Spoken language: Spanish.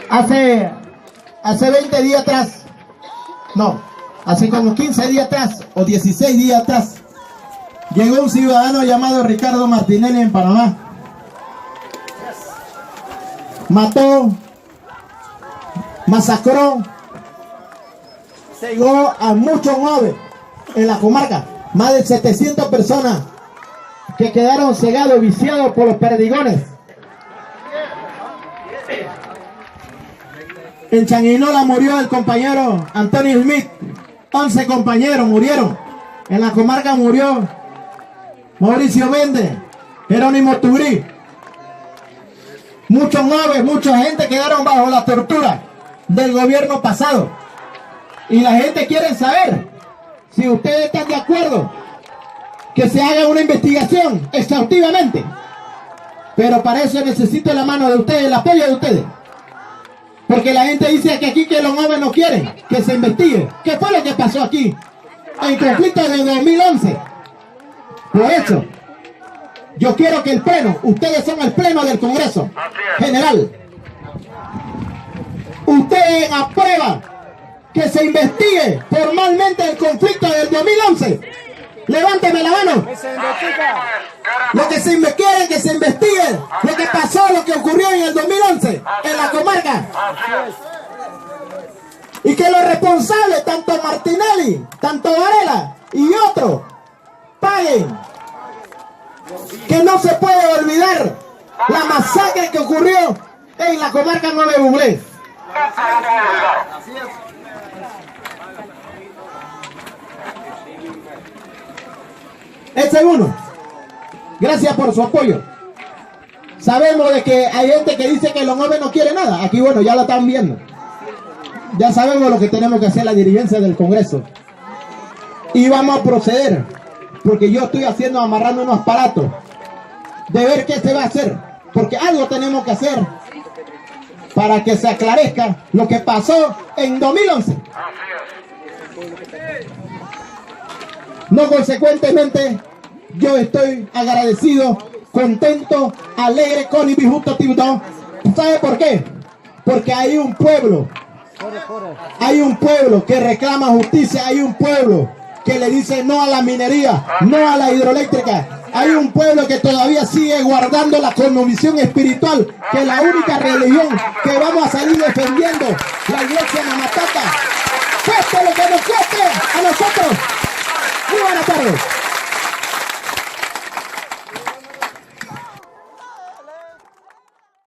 Hace 20 días atrás, no, hace como 15 días atrás o 16 días atrás, llegó un ciudadano llamado Ricardo Martinelli en Panamá. Mató, masacró, cegó a muchos jóvenes en la comarca. Más de 700 personas que quedaron cegados, viciados por los perdigones. En Changuinola murió el compañero Antonio Smith. 11 compañeros murieron. En la comarca murió Mauricio Méndez, Jerónimo Tubrí. Muchos jóvenes, mucha gente quedaron bajo la tortura del gobierno pasado. Y la gente quiere saber si ustedes están de acuerdo que se haga una investigación exhaustivamente. Pero para eso necesito la mano de ustedes, el apoyo de ustedes. Porque la gente dice que aquí que los jóvenes no quieren que se investigue. ¿Qué fue lo que pasó aquí? En conflicto de 2011. Por eso, yo quiero que el pleno, ustedes son el pleno del Congreso General. Ustedes aprueban que se investigue formalmente el conflicto del 2011. Levánteme la mano. Lo que se quieren que se investigue lo que pasó, lo que ocurrió en el 2011 en la comarca. Y que los responsables, tanto Martinelli, tanto Varela y otros, paguen. Que no se puede olvidar la masacre que ocurrió en la comarca Nueve Buglé. Ese es uno. Gracias por su apoyo. Sabemos de que hay gente que dice que los jóvenes no quieren nada. Aquí, bueno, ya lo están viendo. Ya sabemos lo que tenemos que hacer la dirigencia del Congreso. Y vamos a proceder. Porque yo estoy amarrando unos aparatos. De ver qué se va a hacer. Porque algo tenemos que hacer. Para que se aclarezca lo que pasó en 2011. No consecuentemente, yo estoy agradecido, contento, alegre con mi justo actividad. ¿Sabe por qué? Porque hay un pueblo que reclama justicia, hay un pueblo que le dice no a la minería, no a la hidroeléctrica. Hay un pueblo que todavía sigue guardando la cosmovisión espiritual, que es la única religión que vamos a salir defendiendo, la iglesia Mamatata. Cueste lo que nos cueste a nosotros. Muy buenas tardes.